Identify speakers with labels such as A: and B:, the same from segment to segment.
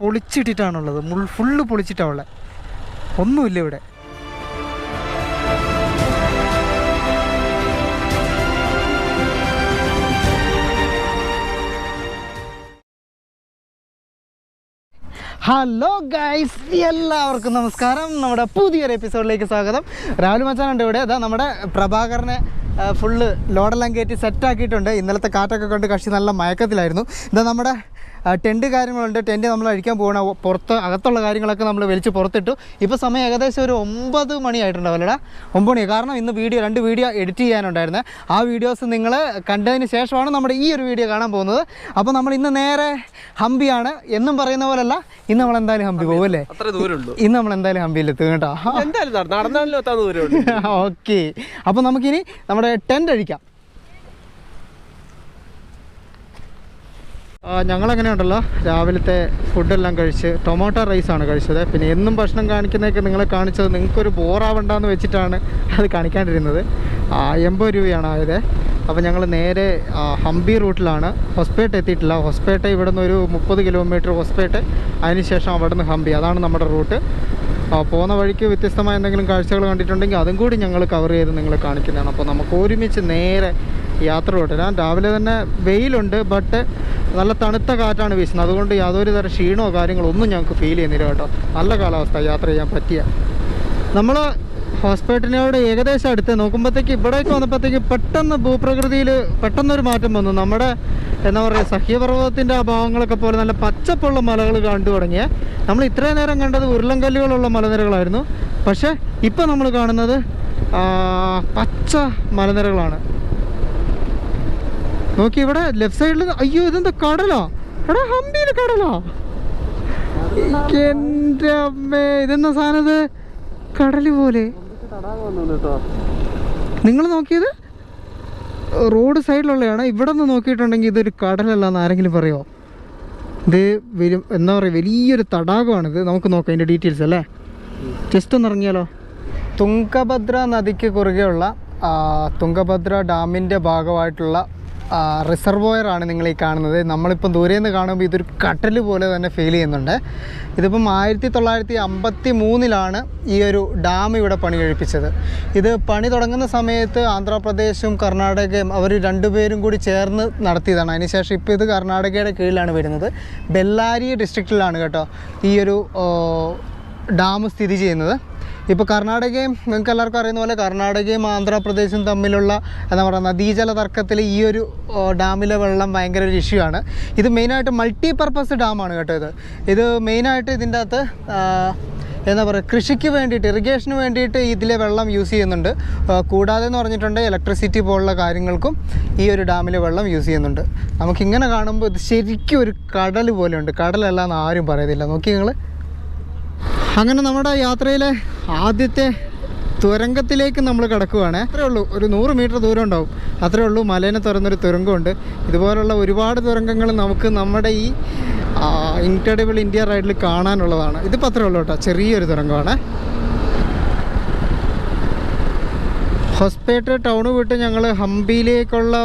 A: പൊളിച്ചിട്ടിട്ടാണുള്ളത്, full പൊളിച്ചിട്ടാണുള്ളത്, ഒന്നുമില്ല ഇവിടെ. Hello guys, എല്ലാവർക്കും നമസ്കാരം. നമ്മുടെ പുതിയൊരു എപ്പിസോഡിലേക്ക് സ്വാഗതം. രാഹുൽ മച്ചാനുണ്ട് ഇവിടെ. അതാ നമ്മുടെ പ്രഭാകരനെ ഫുള്ള് ലോഡെല്ലാം കയറ്റി സെറ്റാക്കിയിട്ടുണ്ട്. ഇന്നലത്തെ കാറ്റൊക്കെ കൊണ്ട് കക്ഷി നല്ല മയക്കത്തിലായിരുന്നു. ഇതാ നമ്മുടെ ടെൻറ്റ് കാര്യങ്ങളുണ്ട്. ടെൻറ്റ് നമ്മൾ അഴിക്കാൻ പോകണം. പുറത്ത് അകത്തുള്ള കാര്യങ്ങളൊക്കെ നമ്മൾ വലിച്ച് പുറത്തിട്ടു. ഇപ്പോൾ സമയം ഏകദേശം ഒരു 9 മണിയായിട്ടുണ്ടാവും അല്ലടാ, 9 മണി. കാരണം ഇന്ന് രണ്ട് വീഡിയോ എഡിറ്റ് ചെയ്യാനുണ്ടായിരുന്നു. ആ വീഡിയോസ് നിങ്ങൾ കണ്ടതിന് ശേഷമാണ് നമ്മുടെ ഈ ഒരു വീഡിയോ കാണാൻ പോകുന്നത്. അപ്പോൾ നമ്മൾ ഇന്ന് നേരെ ഹംപിയാണ്. എന്നും പറയുന്ന പോലല്ല, ഇന്ന് നമ്മൾ എന്തായാലും ഹംപി പോകും അല്ലേ? ഇന്ന് നമ്മൾ എന്തായാലും ഹംപിയിലെത്തും കേട്ടോ. ഓക്കെ, അപ്പോൾ നമുക്കിനി നമ്മുടെ ടെൻറ്റ് അഴിക്കാം. ഞങ്ങളങ്ങനെ ഉണ്ടല്ലോ, രാവിലത്തെ ഫുഡെല്ലാം കഴിച്ച് ടൊമാറ്റോ റൈസാണ് കഴിച്ചത്. പിന്നെ എന്നും ഭക്ഷണം കാണിക്കുന്നതൊക്കെ നിങ്ങളെ കാണിച്ചത് നിങ്ങൾക്കൊരു ബോറാവണ്ടെന്ന് വെച്ചിട്ടാണ് അത് കാണിക്കാണ്ടിരുന്നത്. 80 രൂപയാണ് ആയത്. അപ്പോൾ ഞങ്ങൾ നേരെ ഹംപി റൂട്ടിലാണ്. ഹൊസ്പേട്ട എത്തിയിട്ടില്ല. ഹൊസ്പേട്ട ഇവിടെ നിന്ന് ഒരു 30 കിലോമീറ്റർ ഹൊസ്പേട്ട, അതിനുശേഷം അവിടെ നിന്ന് ഹംപി. അതാണ് നമ്മുടെ റൂട്ട്. പോകുന്ന വഴിക്ക് വ്യത്യസ്തമായ എന്തെങ്കിലും കാഴ്ചകൾ കണ്ടിട്ടുണ്ടെങ്കിൽ അതും കൂടി ഞങ്ങൾ കവർ ചെയ്ത് നിങ്ങളെ കാണിക്കുന്നതാണ്. അപ്പോൾ നമുക്ക് ഒരുമിച്ച് നേരെ യാത്ര തുടരാം. രാവിലെ തന്നെ വെയിലുണ്ട്, ബട്ട് നല്ല തണുത്ത കാറ്റാണ് വീശുന്നത്. അതുകൊണ്ട് യാതൊരു തരം ക്ഷീണമോ കാര്യങ്ങളോ ഒന്നും ഞങ്ങൾക്ക് ഫീൽ ചെയ്യുന്നില്ല കേട്ടോ. നല്ല കാലാവസ്ഥ, യാത്ര ചെയ്യാൻ പറ്റിയ. നമ്മൾ ഹോസ്പിറ്റലിനോട് ഏകദേശം അടുത്ത് നോക്കുമ്പോഴത്തേക്ക് ഇവിടേക്ക് വന്നപ്പോഴത്തേക്ക് പെട്ടെന്ന് ഭൂപ്രകൃതിയിൽ പെട്ടെന്നൊരു മാറ്റം വന്നു. നമ്മുടെ എന്താ പറയുക, സഹ്യപർവ്വതത്തിൻ്റെ ആ ഭാഗങ്ങളൊക്കെ പോലെ നല്ല പച്ചപ്പുള്ള മലകൾ കണ്ടു തുടങ്ങിയ. നമ്മൾ ഇത്രയും നേരം കണ്ടത് ഉരുളൻകല്ലുകളുള്ള മലനിരകളായിരുന്നു. പക്ഷേ ഇപ്പം നമ്മൾ കാണുന്നത് പച്ച മലനിരകളാണ്. നോക്കി ഇവിടെ ലെഫ്റ്റ് സൈഡിൽ, അയ്യോ ഇതെന്താ കടലാ? എടാ ഹംപിയിൽ കടലാ? എൻ്റെ അമ്മേ, ഇതെന്താ സാധനം? ഇത് കടല് പോലെ. നിങ്ങൾ നോക്കിയത് റോഡ് സൈഡിലുള്ളതാണ്. ഇവിടെ നിന്ന് നോക്കിയിട്ടുണ്ടെങ്കിൽ ഇതൊരു കടലല്ലാന്ന് ആരെങ്കിലും പറയുമോ? ഇത് എന്താ പറയുക, വലിയൊരു തടാകമാണിത്. നമുക്ക് നോക്കാം അതിൻ്റെ ഡീറ്റെയിൽസ് അല്ലേ. ജസ്റ്റ് ഒന്ന് ഇറങ്ങിയാലോ. തുംഗഭദ്ര നദിക്ക് കുറുകെയുള്ള തുംഗഭദ്ര ഡാമിൻ്റെ ഭാഗമായിട്ടുള്ള റിസർവോയറാണ് നിങ്ങൾ ഈ കാണുന്നത്. നമ്മളിപ്പം ദൂരെ നിന്ന് കാണുമ്പോൾ ഇതൊരു കട്ടൽ പോലെ തന്നെ ഫീൽ ചെയ്യുന്നുണ്ട്. ഇതിപ്പം 1953 ഈ ഒരു ഡാം ഇവിടെ പണി കഴിപ്പിച്ചത്. ഇത് പണി തുടങ്ങുന്ന സമയത്ത് ആന്ധ്രാപ്രദേശും കർണാടകയും അവർ രണ്ടുപേരും കൂടി ചേർന്ന് നടത്തിയതാണ്. അതിനുശേഷം ഇപ്പോൾ ഇത് കർണാടകയുടെ കീഴിലാണ് വരുന്നത്. ബെല്ലാരി ഡിസ്ട്രിക്റ്റിലാണ് കേട്ടോ ഈ ഒരു ഡാം സ്ഥിതി ചെയ്യുന്നത്. ഇപ്പോൾ കർണാടകയും നിങ്ങൾക്ക് എല്ലാവർക്കും അറിയുന്ന പോലെ കർണാടകയും ആന്ധ്രാപ്രദേശും തമ്മിലുള്ള എന്താ പറയുക നദീജല തർക്കത്തിൽ ഈ ഒരു ഡാമിലെ വെള്ളം ഭയങ്കര ഒരു ഇഷ്യൂ ആണ്. ഇത് മെയിനായിട്ട് മൾട്ടിപർപ്പസ് ഡാമാണ് കേട്ടോ. ഇത് മെയിനായിട്ട് ഇതിൻ്റെ അകത്ത് എന്താ പറയുക, കൃഷിക്ക് വേണ്ടിയിട്ട്, ഇറിഗേഷന് വേണ്ടിയിട്ട് ഇതിലെ വെള്ളം യൂസ് ചെയ്യുന്നുണ്ട്. കൂടാതെ എന്ന് പറഞ്ഞിട്ടുണ്ടെങ്കിൽ ഇലക്ട്രിസിറ്റി പോലുള്ള കാര്യങ്ങൾക്കും ഈ ഒരു ഡാമിലെ വെള്ളം യൂസ് ചെയ്യുന്നുണ്ട്. നമുക്കിങ്ങനെ കാണുമ്പോൾ ഇത് ശരിക്കും ഒരു കടൽ പോലെയുണ്ട്. കടലല്ല എന്ന് ആരും പറയുന്നില്ല. നോക്കി നിങ്ങൾ. അങ്ങനെ നമ്മുടെ യാത്രയിലെ ആദ്യത്തെ തുരങ്കത്തിലേക്ക് നമ്മൾ കിടക്കുകയാണ്. അത്രേ ഉള്ളൂ, ഒരു 100 മീറ്റർ ദൂരം ഉണ്ടാവും. അത്രേ ഉള്ളൂ. മലേനെ തുറന്നൊരു തുരങ്കമുണ്ട്. ഇതുപോലുള്ള ഒരുപാട് തുരങ്കങ്ങൾ നമുക്ക് നമ്മുടെ ഈ ഇൻക്രെഡിബിൾ ഇന്ത്യ റൈഡിൽ കാണാനുള്ളതാണ്. ഇതിപ്പോൾ അത്രേ ഉള്ളൂ കേട്ടോ, ചെറിയൊരു തുരങ്കമാണ്. ഹൊസ്പേട്ട ടൗണ് വിട്ട് ഞങ്ങൾ ഹംപിയിലേക്കുള്ള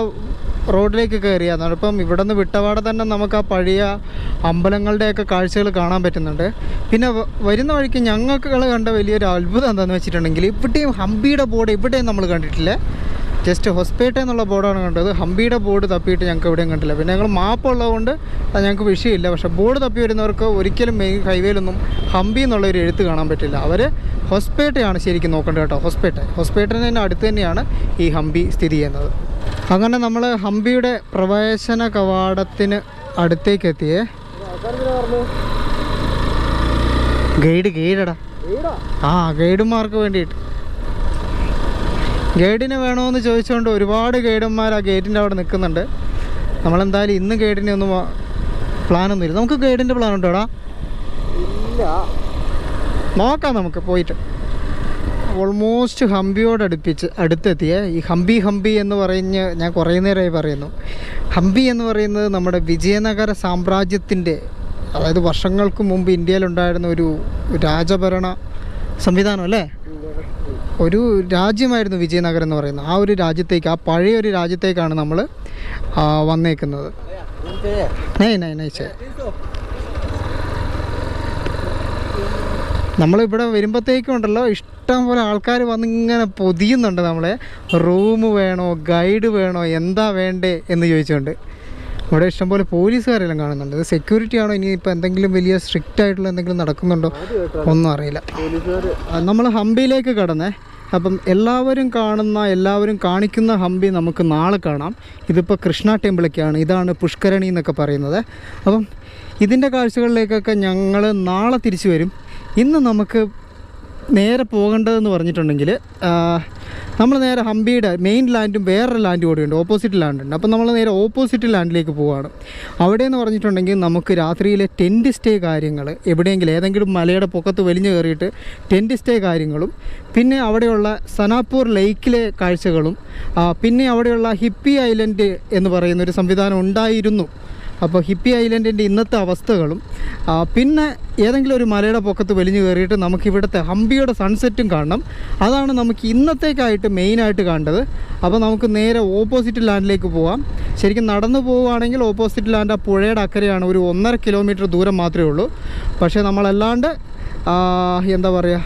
A: റോഡിലേക്ക് കയറിയാണ്. ഇപ്പം ഇവിടെ നിന്ന് വിട്ടപാടെ തന്നെ നമുക്ക് ആ പഴയ അമ്പലങ്ങളുടെയൊക്കെ കാഴ്ചകൾ കാണാൻ പറ്റുന്നുണ്ട്. പിന്നെ വരുന്ന വഴിക്ക് ഞങ്ങൾക്ക് കണ്ട വലിയൊരു അത്ഭുതം എന്താണെന്ന് വെച്ചിട്ടുണ്ടെങ്കിൽ ഇവിടെയും ഹംപിയുടെ ബോർഡ് ഇവിടെയും നമ്മൾ കണ്ടിട്ടില്ല. ജസ്റ്റ് ഹൊസ്പേട്ട എന്നുള്ള ബോർഡാണ് കണ്ടത്. ഹംപിയുടെ ബോർഡ് തപ്പിയിട്ട് ഞങ്ങൾക്ക് എവിടെയും കണ്ടില്ല. പിന്നെ ഞങ്ങൾ മാപ്പ് ഉള്ളതുകൊണ്ട് ഞങ്ങൾക്ക് വിഷയമില്ല. പക്ഷേ ബോർഡ് തപ്പി വരുന്നവർക്ക് ഒരിക്കലും മെയിൻ ഹൈവേയിലൊന്നും ഹംപി എന്നുള്ളൊരു എഴുത്ത് കാണാൻ പറ്റില്ല. അവർ ഹൊസ്പേട്ടയാണ് ശരിക്കും നോക്കേണ്ടത് കേട്ടോ. ഹൊസ്പേട്ടന് അടുത്ത് തന്നെയാണ് ഈ ഹംപി സ്ഥിതി ചെയ്യുന്നത്. അങ്ങനെ നമ്മൾ ഹംപിയുടെ പ്രവേശന കവാടത്തിന് അടുത്തേക്ക് എത്തിയേ. ഗൈഡടാ. ഗൈഡുമാർക്ക് വേണ്ടിയിട്ട്. ഗൈഡിനെ വേണമെന്ന് ചോദിച്ചുകൊണ്ട് ഒരുപാട് ഗൈഡന്മാർ ആ ഗേറ്റിൻ്റെ അവിടെ നിൽക്കുന്നുണ്ട്. നമ്മളെന്തായാലും ഇന്ന് ഗൈഡിനെ ഒന്നും പ്ലാനൊന്നുമില്ല. നമുക്ക് ഗൈഡിൻ്റെ പ്ലാൻ ഉണ്ടോടാ? ഇല്ല, നോക്കാം നമുക്ക് പോയിട്ട്. ഓൾമോസ്റ്റ് ഹംപിയോട് അടുത്തെത്തിയ ഈ ഹംപി എന്ന് പറഞ്ഞ് ഞാൻ കുറേ നേരമായി പറയുന്നു. ഹംപി എന്ന് പറയുന്നത് നമ്മുടെ വിജയനഗര സാമ്രാജ്യത്തിൻ്റെ, അതായത് വർഷങ്ങൾക്ക് മുമ്പ് ഇന്ത്യയിലുണ്ടായിരുന്ന ഒരു രാജഭരണ സംവിധാനം അല്ലേ, ഒരു രാജ്യമായിരുന്നു വിജയനഗരം എന്ന് പറയുന്നത്. ആ ഒരു രാജ്യത്തേക്ക്, ആ പഴയ ഒരു രാജ്യത്തേക്കാണ് നമ്മൾ വന്നേക്കുന്നത്. നമ്മളിവിടെ വരുമ്പോഴത്തേക്കും ഉണ്ടല്ലോ ഇഷ്ടം പോലെ ആൾക്കാർ വന്നിങ്ങനെ പൊതിയുന്നുണ്ട് നമ്മളെ. റൂം വേണോ, ഗൈഡ് വേണോ, എന്താ വേണ്ടേ എന്ന് ചോദിച്ചുകൊണ്ട്. ഇവിടെ ഇഷ്ടംപോലെ പോലീസുകാരെല്ലാം കാണുന്നുണ്ട്. ഇത് സെക്യൂരിറ്റി ആണോ, ഇനിയിപ്പോൾ എന്തെങ്കിലും വലിയ സ്ട്രിക്റ്റ് ആയിട്ടുള്ള എന്തെങ്കിലും നടക്കുന്നുണ്ടോ ഒന്നും അറിയില്ല. നമ്മൾ ഹംപിയിലേക്ക് കടന്നേ. അപ്പം എല്ലാവരും കാണിക്കുന്ന ഹംപി നമുക്ക് നാളെ കാണാം. ഇതിപ്പോൾ കൃഷ്ണ ടെമ്പിളൊക്കെയാണ്. ഇതാണ് പുഷ്കരണി എന്നൊക്കെ പറയുന്നത്. അപ്പം ഇതിൻ്റെ കാഴ്ചകളിലേക്കൊക്കെ ഞങ്ങൾ നാളെ തിരിച്ചു വരും. ഇന്ന് നമുക്ക് നേരെ പോകേണ്ടതെന്ന് പറഞ്ഞിട്ടുണ്ടെങ്കിൽ നമ്മൾ നേരെ ഹംപിയുടെ മെയിൻ ലാൻഡും വേറൊരു ലാൻഡും കൂടെയുണ്ട്, ഓപ്പോസിറ്റ് ലാൻഡുണ്ട്. അപ്പോൾ നമ്മൾ നേരെ ഓപ്പോസിറ്റ് ലാൻഡിലേക്ക് പോവുകയാണ്. അവിടെയെന്ന് പറഞ്ഞിട്ടുണ്ടെങ്കിൽ നമുക്ക് രാത്രിയിലെ ടെൻറ്റ് സ്റ്റേ കാര്യങ്ങൾ, എവിടെയെങ്കിലും ഏതെങ്കിലും മലയുടെ പൊക്കത്ത് വലിഞ്ഞു കയറിയിട്ട് ടെൻറ്റ് സ്റ്റേ കാര്യങ്ങളും, പിന്നെ അവിടെയുള്ള സനാപൂർ ലേക്കിലെ കാഴ്ചകളും, പിന്നെ അവിടെയുള്ള ഹിപ്പി ഐലൻഡ് എന്ന് പറയുന്നൊരു സംവിധാനം ഉണ്ടായിരുന്നു. അപ്പോൾ ഹിപ്പി ഐലൻഡിൻ്റെ ഇന്നത്തെ അവസ്ഥകളും, പിന്നെ ഏതെങ്കിലും ഒരു മലയുടെ പൊക്കത്ത് വലിഞ്ഞു കയറിയിട്ട് നമുക്കിവിടുത്തെ ഹംപിയുടെ സൺസെറ്റും കാണണം. അതാണ് നമുക്ക് ഇന്നത്തേക്കായിട്ട് മെയിനായിട്ട് കാണേണ്ടത്. അപ്പോൾ നമുക്ക് നേരെ ഓപ്പോസിറ്റ് ലാൻഡിലേക്ക് പോകാം. ശരിക്കും നടന്നു പോവുകയാണെങ്കിൽ ഓപ്പോസിറ്റ് ലാൻഡ് ആ പുഴയുടെ അക്കരെയാണ്, ഒരു 1.5 കിലോമീറ്റർ ദൂരം മാത്രമേ ഉള്ളൂ. പക്ഷേ നമ്മളല്ലാണ്ട് എന്താ പറയുക,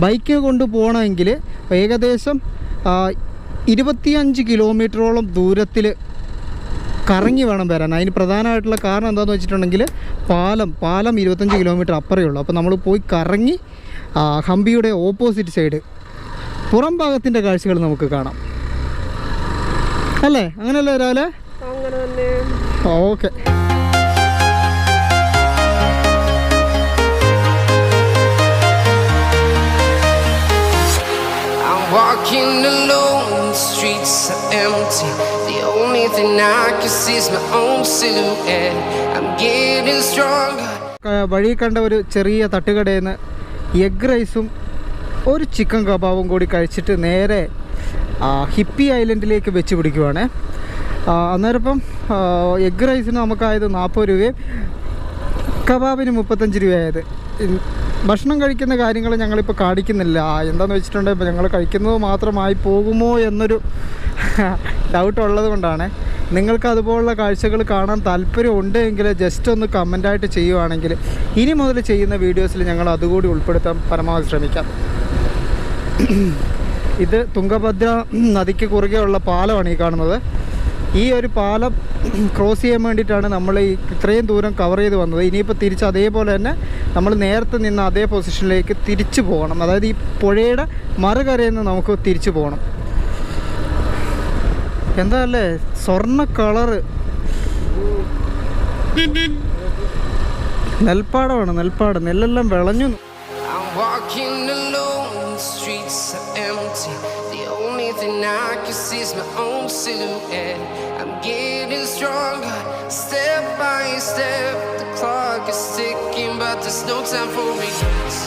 A: ബൈക്ക് കൊണ്ട് പോകണമെങ്കിൽ ഏകദേശം 25 കിലോമീറ്ററോളം ദൂരത്തിൽ കറങ്ങി വേണം വരാൻ. അതിന് പ്രധാനമായിട്ടുള്ള കാരണം എന്താണെന്ന് വെച്ചിട്ടുണ്ടെങ്കിൽ പാലം 25 കിലോമീറ്റർ അപ്പുറമേ ഉള്ളൂ. അപ്പോൾ നമ്മൾ പോയി കറങ്ങി ഹംപിയുടെ ഓപ്പോസിറ്റ് സൈഡ് പുറം ഭാഗത്തിൻ്റെ കാഴ്ചകൾ നമുക്ക് കാണാം. അല്ലേ? അങ്ങനെയല്ലേ രാവിലെ? Okay.
B: Walking alone, the streets are empty. The only thing I can see is my own silhouette. I'm getting stronger.
A: വഴി കണ്ട ഒരു ചെറിയ തട്ടുകടയിൽ നിന്ന് എഗ് റൈസും ഒരു ചിക്കൻ കബാബും കൂടി കഴിച്ചിട്ട് നേരെ ഹിപ്പി ഐലൻഡിലേക്ക് വെച്ച് പിടിക്കുവാണ്. അന്നേരം ഇപ്പം എഗ് റൈസിന് നമുക്കായത് 40 രൂപയും കബാബിന് 35 രൂപയായത്. ഭക്ഷണം കഴിക്കുന്ന കാര്യങ്ങൾ ഞങ്ങളിപ്പോൾ കാണിക്കുന്നില്ല. എന്താണെന്ന് വെച്ചിട്ടുണ്ടെങ്കിൽ ഇപ്പോൾ ഞങ്ങൾ കഴിക്കുന്നത് മാത്രമായി പോകുമോ എന്നൊരു ഡൗട്ട് ഉള്ളത് കൊണ്ടാണ്. നിങ്ങൾക്ക് അതുപോലുള്ള കാഴ്ചകൾ കാണാൻ താല്പര്യം ഉണ്ടെങ്കിൽ ജസ്റ്റ് ഒന്ന് കമൻ്റായിട്ട് ചെയ്യുവാണെങ്കിൽ ഇനി മുതൽ ചെയ്യുന്ന വീഡിയോസിൽ ഞങ്ങൾ അതുകൂടി ഉൾപ്പെടുത്താൻ പരമാവധി ശ്രമിക്കാം. ഇത് തുംഗഭദ്ര നദിക്ക് കുറുകെയുള്ള പാലമാണ് ഈ കാണുന്നത്. ഈ ഒരു പാലം ക്രോസ് ചെയ്യാൻ വേണ്ടിയിട്ടാണ് നമ്മൾ ഈ ഇത്രയും ദൂരം കവർ ചെയ്ത് വന്നത്. ഇനിയിപ്പോൾ തിരിച്ച് അതേപോലെ തന്നെ നമ്മൾ നേരത്തെ നിന്ന് അതേ പൊസിഷനിലേക്ക് തിരിച്ചു പോകണം. അതായത് ഈ പുഴയുടെ മറുകരയിൽ നിന്ന് നമുക്ക് തിരിച്ചു പോകണം. എന്താ അല്ലേ, സ്വർണ്ണ കളറ് നെൽപ്പാടമാണ്. നെല്ലെല്ലാം വിളഞ്ഞു.
B: Only thing I can see is my own silhouette. I'm getting stronger, step by step. The clock is ticking, but there's no time for regrets.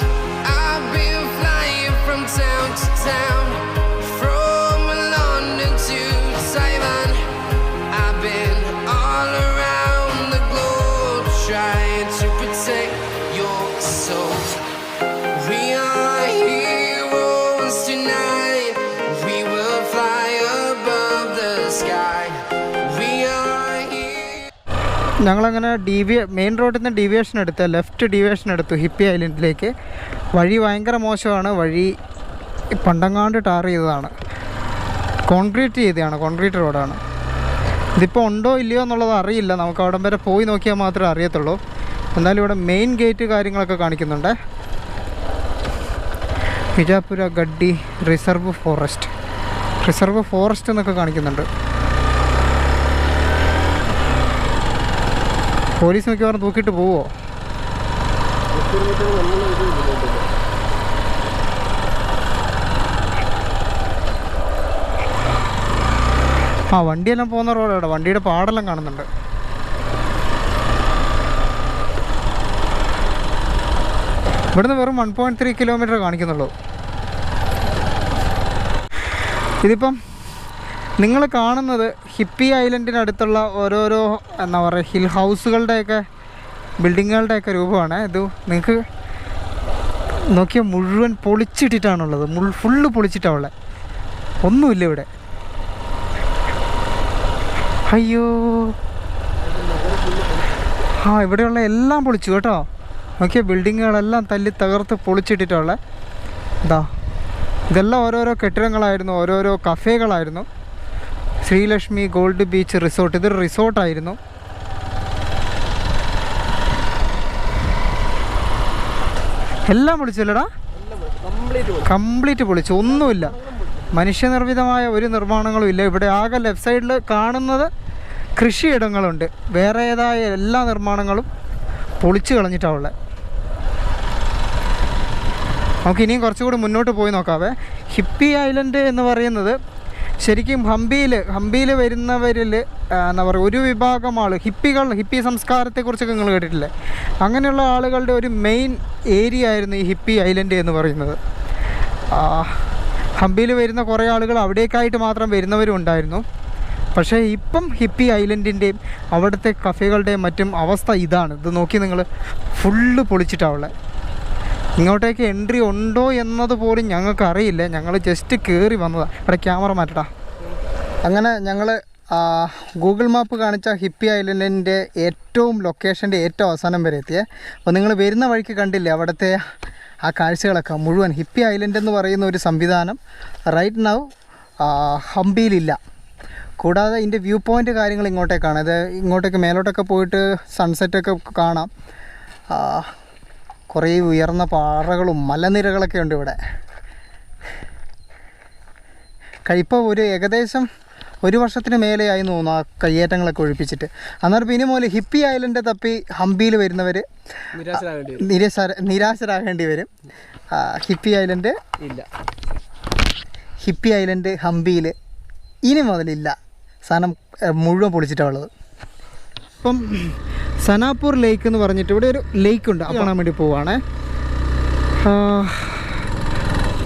B: I've been flying from town to town, from London to Taiwan. I've been all around the globe, trying to protect your soul. We are heroes tonight.
A: ഞങ്ങളങ്ങനെ main റോഡിൽ നിന്ന് left deviation എടുത്തു hippie ഐലൻഡിലേക്ക്. വഴി ഭയങ്കര മോശമാണ്. വഴി പണ്ടങ്ങാണ്ട് tar ചെയ്തതാണ്, concrete റോഡാണ്. ഇതിപ്പോൾ ഉണ്ടോ ഇല്ലയോ എന്നുള്ളത് അറിയില്ല. നമുക്ക് അവിടം വരെ പോയി നോക്കിയാൽ മാത്രമേ അറിയത്തുള്ളൂ. എന്നാലും ഇവിടെ മെയിൻ ഗേറ്റ് കാര്യങ്ങളൊക്കെ കാണിക്കുന്നുണ്ട്. വിജാപുര ഗഡ്ഡി റിസർവ് ഫോറസ്റ്റ് എന്നൊക്കെ കാണിക്കുന്നുണ്ട്. പോലീസ് മിക്കവാറും തൂക്കിയിട്ട് പോവോ? വണ്ടിയെല്ലാം പോകുന്ന റോഡാണ്. വണ്ടിയുടെ പാടെല്ലാം കാണുന്നുണ്ട്. ഇവിടുന്ന് വെറും 1.3 കിലോമീറ്റർ കാണിക്കുന്നുള്ളൂ. ഇതിപ്പം നിങ്ങൾ കാണുന്നത് ഹിപ്പി ഐലൻഡിനടുത്തുള്ള ഓരോരോ എന്താ പറയുക ഹിൽ ഹൗസുകളുടെയൊക്കെ ബിൽഡിങ്ങുകളുടെയൊക്കെ രൂപമാണ്. ഇത് നിങ്ങൾക്ക് നോക്കിയാൽ മുഴുവൻ പൊളിച്ചിട്ടിട്ടാണുള്ളത്. ഫുള്ള് പൊളിച്ചിട്ടാണുള്ളത്. ഒന്നുമില്ല ഇവിടെ. അയ്യോ, ഇവിടെയുള്ള എല്ലാം പൊളിച്ചു കേട്ടോ. നോക്കിയ ബിൽഡിങ്ങുകളെല്ലാം തല്ലി തകർത്ത് പൊളിച്ചിട്ടിട്ടുള്ള ഇതാ, ഇതെല്ലാം ഓരോരോ കെട്ടിടങ്ങളായിരുന്നു, ഓരോരോ കഫേകളായിരുന്നു. ശ്രീലക്ഷ്മി ഗോൾഡ് ബീച്ച് റിസോർട്ട്, ഇതൊരു റിസോർട്ടായിരുന്നു. എല്ലാം പൊളിച്ചല്ലടാ, കംപ്ലീറ്റ് പൊളിച്ചു, ഒന്നുമില്ല. മനുഷ്യനിർമ്മിതമായ ഒരു നിർമ്മാണങ്ങളും ഇല്ല ഇവിടെ. ആകെ ലെഫ്റ്റ് സൈഡിൽ കാണുന്നത് കൃഷിയിടങ്ങളുണ്ട്, വേറെ ഏതായ എല്ലാ നിർമ്മാണങ്ങളും പൊളിച്ചു കളഞ്ഞിട്ടാണ് ഉള്ളത്. നമുക്ക് ഇനിയും കുറച്ചുകൂടി മുന്നോട്ട് പോയി നോക്കാവേ. ഹിപ്പി ഐലൻഡ് എന്ന് പറയുന്നത് ശരിക്കും ഹംപിയിൽ വരുന്നവരിൽ എന്താ പറയുക, ഒരു വിഭാഗം ആൾ ഹിപ്പി സംസ്കാരത്തെക്കുറിച്ചൊക്കെ നിങ്ങൾ കേട്ടിട്ടില്ലേ? അങ്ങനെയുള്ള ആളുകളുടെ ഒരു മെയിൻ ഏരിയ ആയിരുന്നു ഈ ഹിപ്പി ഐലൻഡ് എന്ന് പറയുന്നത്. ഹംപിയിൽ വരുന്ന കുറേ ആളുകൾ അവിടേക്കായിട്ട് മാത്രം വരുന്നവരും ഉണ്ടായിരുന്നു. പക്ഷേ ഇപ്പം ഹിപ്പി ഐലൻഡിൻ്റെയും അവിടുത്തെ കഫേകളുടെയും മറ്റും അവസ്ഥ ഇതാണ്. ഇത് നോക്കി നിങ്ങൾ, ഫുള്ള് പൊളിച്ചിട്ടാവുള്ളത്. ഇങ്ങോട്ടേക്ക് എൻട്രി ഉണ്ടോ എന്നത് പോലും ഞങ്ങൾക്ക് അറിയില്ല. ഞങ്ങൾ ജസ്റ്റ് കയറി വന്നതാണ്. ഇവിടെ ക്യാമറ മാറ്റടാ. അങ്ങനെ ഞങ്ങൾ ഗൂഗിൾ മാപ്പ് കാണിച്ച ഹിപ്പി ഐലൻഡിൻ്റെ ലൊക്കേഷൻ്റെ ഏറ്റവും അവസാനം വരെ എത്തിയേ. അപ്പോൾ നിങ്ങൾ വരുന്ന വഴിക്ക് കണ്ടില്ലേ അവിടുത്തെ ആ കാഴ്ചകളൊക്കെ മുഴുവൻ. ഹിപ്പി ഐലൻഡ് എന്ന് പറയുന്ന ഒരു സംവിധാനം റൈറ്റ് നൗ ഹംപിയിലില്ല. കൂടാതെ ഇതിൻ്റെ വ്യൂ പോയിൻ്റ് കാര്യങ്ങൾ ഇങ്ങോട്ടേക്കാണ്. ഇത് ഇങ്ങോട്ടേക്ക് മേലോട്ടൊക്കെ പോയിട്ട് സൺസെറ്റൊക്കെ കാണാം. കുറേ ഉയർന്ന പാറകളും മലനിരകളൊക്കെ ഉണ്ട് ഇവിടെ. ഇപ്പോൾ ഏകദേശം 1 വർഷത്തിന് മേലെയായി തോന്നുന്നു ആ കയ്യേറ്റങ്ങളൊക്കെ ഒഴിപ്പിച്ചിട്ട്. അന്നേരം ഇനി മുതൽ ഹിപ്പി ഐലൻഡ് തപ്പി ഹംപിയിൽ വരുന്നവർ നിരാശരാകേണ്ടി വരും. ഹിപ്പി ഐലൻഡ് ഇല്ല, ഹിപ്പി ഐലൻഡ് ഹംപിയിൽ ഇനി മുതലില്ല. സാധനം മുഴുവൻ പൊളിച്ചിട്ടാണ് ഉള്ളത്. ഇപ്പം സനാപൂർ ലേക്ക് എന്ന് പറഞ്ഞിട്ട് ഇവിടെ ഒരു ലേക്കുണ്ട്, കാണാൻ വേണ്ടി പോവാണേ.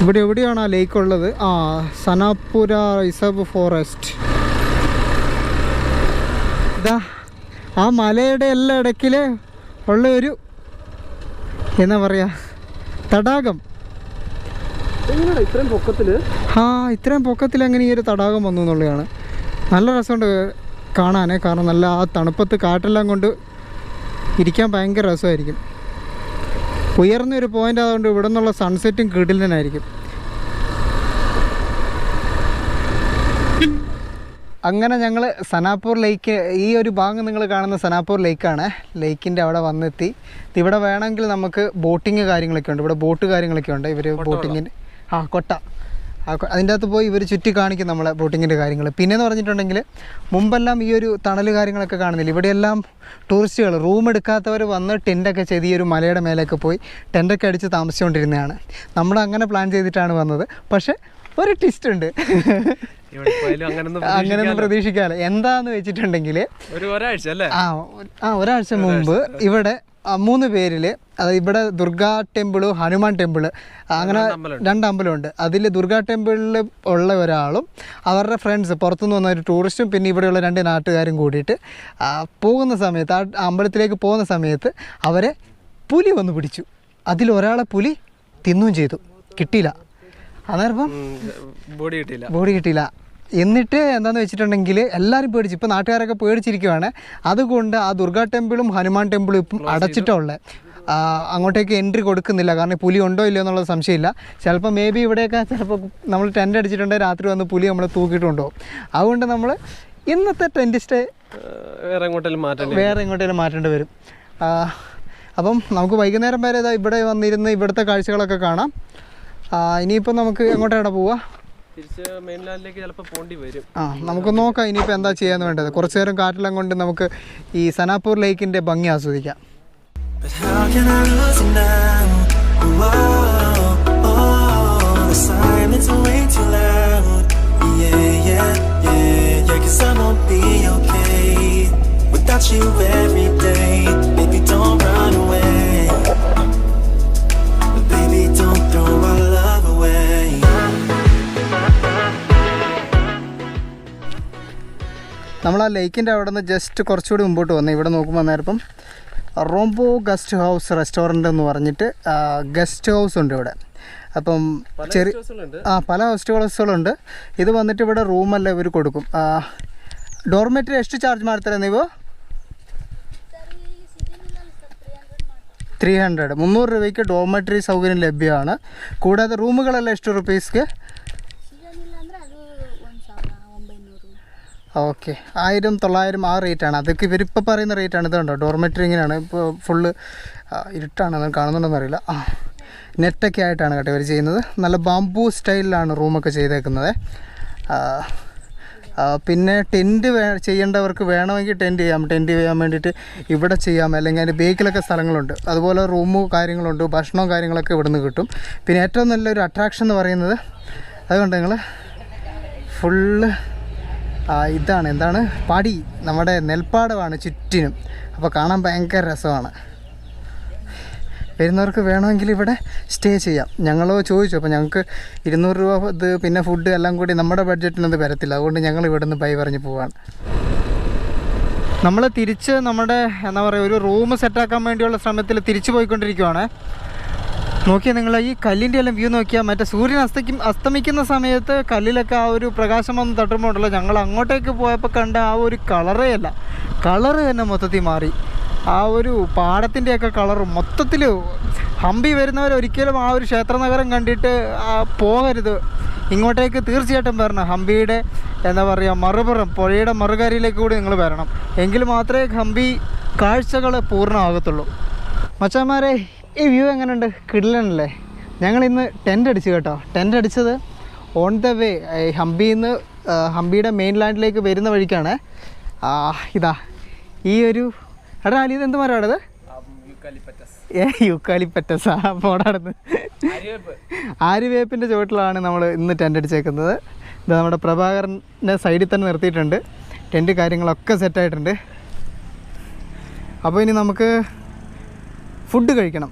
A: ഇവിടെ എവിടെയാണ് ആ ലേക്ക് ഉള്ളത്? സനാപുര റിസർവ് ഫോറസ്റ്റ്. ഇതാ ആ മലയുടെ എല്ലാ ഇടയ്ക്കിൽ ഉള്ള ഒരു എന്താ പറയുക, തടാകം.
C: ഇത്രയും പൊക്കത്തിൽ
A: ഇത്രയും പൊക്കത്തിൽ എങ്ങനെ ഈ ഒരു തടാകം വന്നു എന്നുള്ളതാണ്. നല്ല രസമുണ്ട് കാണാനേ. കാരണം നല്ല ആ തണുപ്പത്ത് കാറ്റെല്ലാം കൊണ്ട് ഇരിക്കാൻ ഭയങ്കര രസമായിരിക്കും. ഉയർന്നൊരു പോയിൻ്റ് ആയതുകൊണ്ട് ഇവിടെ നിന്നുള്ള സൺസെറ്റും കിടിലനായിരിക്കും. അങ്ങനെ ഞങ്ങൾ സനാപൂർ ലേക്ക്, ഈ ഒരു ഭാഗം നിങ്ങൾ കാണുന്ന സനാപൂർ ലേക്കാണ്. ലേക്കിൻ്റെ അവിടെ വന്നെത്തി. ഇവിടെ വേണമെങ്കിൽ നമുക്ക് ബോട്ടിങ് കാര്യങ്ങളൊക്കെ ഉണ്ട്. ഇവിടെ ബോട്ട് കാര്യങ്ങളൊക്കെ ഉണ്ട്. ഇവർ ബോട്ടിങ്ങിന് കൊട്ട അതിൻ്റെ അകത്ത് പോയി ഇവർ ചുറ്റി കാണിക്കും നമ്മളെ ബോട്ടിങ്ങിൻ്റെ കാര്യങ്ങൾ. പിന്നെയെന്ന് പറഞ്ഞിട്ടുണ്ടെങ്കിൽ മുമ്പെല്ലാം ഈ ഒരു തണൽ കാര്യങ്ങളൊക്കെ കാണുന്നില്ല. ഇവിടെയെല്ലാം ടൂറിസ്റ്റുകൾ റൂം എടുക്കാത്തവർ വന്ന് ടെൻറ്റൊക്കെ ചെയ്ത് ഈ ഒരു മലയുടെ മേലേക്ക് പോയി ടെൻറ്റൊക്കെ അടിച്ച് താമസിച്ചുകൊണ്ടിരുന്നതാണ്. നമ്മൾ അങ്ങനെ പ്ലാൻ ചെയ്തിട്ടാണ് വന്നത്. പക്ഷേ ഒരു ട്വിസ്റ്റ് ഉണ്ട്. അങ്ങനെയൊന്നും പ്രതീക്ഷിക്കാമല്ലോ. എന്താന്ന് വെച്ചിട്ടുണ്ടെങ്കിൽ ഒരാഴ്ച മുമ്പ് ഇവിടെ 3 പേരിൽ, അത് ഇവിടെ ദുർഗാ ടെമ്പിള്, ഹനുമാൻ ടെമ്പിള്, അങ്ങനെ 2 അമ്പലമുണ്ട്. അതിൽ ദുർഗാ ടെമ്പിളിൽ ഉള്ള ഒരാളും അവരുടെ ഫ്രണ്ട്സ്, പുറത്തുനിന്ന് വന്ന ഒരു ടൂറിസ്റ്റും പിന്നെ ഇവിടെയുള്ള 2 നാട്ടുകാരും കൂടിയിട്ട് പോകുന്ന സമയത്ത്, ആ അമ്പലത്തിലേക്ക് പോകുന്ന സമയത്ത് അവരെ പുലി വന്ന് പിടിച്ചു. അതിലൊരാളെ പുലി തിന്നുകയും ചെയ്തു. കിട്ടിയില്ല. അന്നേരം ബോഡി കിട്ടിയില്ല. എന്നിട്ട് എന്താണെന്ന് വെച്ചിട്ടുണ്ടെങ്കിൽ എല്ലാവരും പേടിച്ചു. ഇപ്പോൾ നാട്ടുകാരൊക്കെ പേടിച്ചിരിക്കുകയാണ്. അതുകൊണ്ട് ആ ദുർഗാ ടെമ്പിളും ഹനുമാൻ ടെമ്പിളും ഇപ്പം അടച്ചിട്ടുള്ളത്. അങ്ങോട്ടേക്ക് എൻട്രി കൊടുക്കുന്നില്ല. കാരണം പുലി ഉണ്ടോ ഇല്ലയോ എന്നുള്ള സംശയമില്ല. ചിലപ്പോൾ മേ ബി ഇവിടെയൊക്കെ ചിലപ്പോൾ നമ്മൾ ടെൻ്റ് അടിച്ചിട്ടുണ്ടെങ്കിൽ രാത്രി വന്ന് പുലി നമ്മളെ തൂക്കിയിട്ടുണ്ടോ. അതുകൊണ്ട് നമ്മൾ ഇന്നത്തെ ടെൻ്റ് സ്റ്റേ വേറെ എങ്ങോട്ടേലും മാറ്റേണ്ടി വരും. അപ്പം നമുക്ക് വൈകുന്നേരം വരെ ഇവിടെ വന്നിരുന്ന് ഇവിടുത്തെ കാഴ്ചകളൊക്കെ കാണാം. ഇനിയിപ്പോൾ നമുക്ക് എങ്ങോട്ടാണ് പോവുക? നമുക്ക് നോക്കാം ഇനിയിപ്പോൾ എന്താ ചെയ്യാൻ വേണ്ടത്. കുറച്ചു നേരം കാറ്റെല്ലാം കൊണ്ട് നമുക്ക് ഈ സനാപൂർ ലേക്കിൻ്റെ ഭംഗി ആസ്വദിക്കാം. നമ്മൾ ആ ലേക്കിൻ്റെ അവിടെ നിന്ന് ജസ്റ്റ് കുറച്ചുകൂടി മുമ്പോട്ട് വന്നു. ഇവിടെ നോക്കുമ്പോൾ നേരപ്പം റോംബോ ഗസ്റ്റ് ഹൗസ് റെസ്റ്റോറൻറ്റ് എന്ന് പറഞ്ഞിട്ട് ഗസ്റ്റ് ഹൗസ് ഉണ്ട് ഇവിടെ. അപ്പം പല ഗസ്റ്റ് ಹೌಸ್കളുണ്ട്. ಇದು ಬಂದಿಟ್ಟು ഇവിടെ ರೂಮಲ್ಲೇ ಇವರು ಕೊಡುಕು. ಡೋರ್ಮೆಟ್ರಿ ಎಷ್ಟು ಚಾರ್ಜ್ ಮಾಡ್ತಾರೆ ನೀವು? 300 300 രൂപയ്ക്ക് ഡോർമെറ്ററി സൗകര്യം ലഭ്യമാണ്. കൂടാതെ റൂമുകളെല്ലാം ಎಷ್ಟು റുപ്പീസ്ക്ക്? ഓക്കെ, 1900 ആ റേറ്റാണ്. അതൊക്കെ ഇവരിപ്പോൾ പറയുന്ന റേറ്റാണ്. ഇതുണ്ടോ ഡോർമെറ്ററി ഇങ്ങനെയാണ്. ഇപ്പോൾ ഫുള്ള് ഇരുട്ടാണ്, അത് കാണുന്നുണ്ടെന്ന് അറിയില്ല. നെറ്റൊക്കെ ആയിട്ടാണ് കേട്ടോ ഇവർ ചെയ്യുന്നത്. നല്ല ബാംബൂ സ്റ്റൈലിലാണ് റൂമൊക്കെ ചെയ്തേക്കുന്നത്. പിന്നെ ടെൻറ്റ് ചെയ്യേണ്ടവർക്ക് വേണമെങ്കിൽ ടെൻറ്റ് ചെയ്യാൻ വേണ്ടിയിട്ട് ഇവിടെ ചെയ്യാം. അല്ലെങ്കിൽ അതിൻ്റെ ബേക്കിലൊക്കെ സ്ഥലങ്ങളുണ്ട്. അതുപോലെ റൂമ് കാര്യങ്ങളുണ്ട്, ഭക്ഷണവും കാര്യങ്ങളൊക്കെ ഇവിടെ നിന്ന് കിട്ടും. പിന്നെ ഏറ്റവും നല്ലൊരു അട്രാക്ഷൻ എന്ന് പറയുന്നത് അതുകൊണ്ട് നിങ്ങൾ ഫുള്ള് എന്താണ് പടി, നമ്മുടെ നെൽപ്പാടമാണ് ചുറ്റിനും. അപ്പോൾ കാണാൻ ഭയങ്കര രസമാണ്. വരുന്നവർക്ക് വേണമെങ്കിൽ ഇവിടെ സ്റ്റേ ചെയ്യാം. ഞങ്ങൾ ചോദിച്ചു, അപ്പോൾ ഞങ്ങൾക്ക് 200 രൂപ ഇത് പിന്നെ ഫുഡ് എല്ലാം കൂടി നമ്മുടെ ബഡ്ജറ്റിനത് വരത്തില്ല. അതുകൊണ്ട് ഞങ്ങൾ ഇവിടെ നിന്ന് ബൈ പറഞ്ഞ് പോവാണ്. നമ്മൾ തിരിച്ച് നമ്മുടെ എന്താ പറയുക ഒരു റൂം സെറ്റാക്കാൻ വേണ്ടിയുള്ള ശ്രമത്തിൽ തിരിച്ചു പോയിക്കൊണ്ടിരിക്കുവാണ്. നോക്കിയാൽ നിങ്ങൾ ഈ കല്ലിൻ്റെ എല്ലാം വ്യൂ നോക്കിയാൽ മറ്റേ സൂര്യൻ അസ്തമിക്കുന്ന സമയത്ത് കല്ലിലൊക്കെ ആ ഒരു പ്രകാശം വന്ന് തട്ടുമ്പോൾ ഉണ്ടല്ലോ, ഞങ്ങൾ അങ്ങോട്ടേക്ക് പോയപ്പോൾ കണ്ട ആ ഒരു കളറേ അല്ല, കളറ് തന്നെ മൊത്തത്തിൽ മാറി. ആ ഒരു പാടത്തിൻ്റെയൊക്കെ കളറ് മൊത്തത്തിൽ. ഹംപി വരുന്നവർ ഒരിക്കലും ആ ഒരു ക്ഷേത്രനഗരം കണ്ടിട്ട് പോകരുത്. ഇങ്ങോട്ടേക്ക് തീർച്ചയായിട്ടും വരണം. ഹംപിയുടെ എന്താ പറയുക മറുപുറം പുഴയുടെ മറുകരയിലേക്ക് കൂടി നിങ്ങൾ വരണം. എങ്കിൽ മാത്രമേ ഹംപി കാഴ്ചകൾ പൂർണ്ണമാകത്തുള്ളൂ. മച്ചാന്മാരെ, ഈ വ്യൂ എങ്ങനെയുണ്ട്? കിടിലനല്ലേ? ഞങ്ങളിന്ന് ടെൻ്റ് അടിച്ചു കേട്ടോ. ടെൻ്റ് അടിച്ചത് ഓൺ ദ വേ ഹംപിയുടെ മെയിൻ ലാൻഡിലേക്ക് വരുന്ന വഴിക്കാണ്. ഇതാ ഈ ഒരു അലി ഇത് എന്ത് മരമാണത്? യൂക്കാലിപ്പറ്റസാ പോടാടുന്ന്. ആര്യവേപ്പിൻ്റെ ചുവട്ടിലാണ് നമ്മൾ ഇന്ന് ടെൻ്റ് അടിച്ചേക്കുന്നത്. ഇത് നമ്മുടെ പ്രഭാകരൻ്റെ സൈഡിൽ തന്നെ നിർത്തിയിട്ടുണ്ട്. ടെൻറ്റ് കാര്യങ്ങളൊക്കെ സെറ്റായിട്ടുണ്ട്. അപ്പോൾ ഇനി നമുക്ക് ഫുഡ് കഴിക്കണം.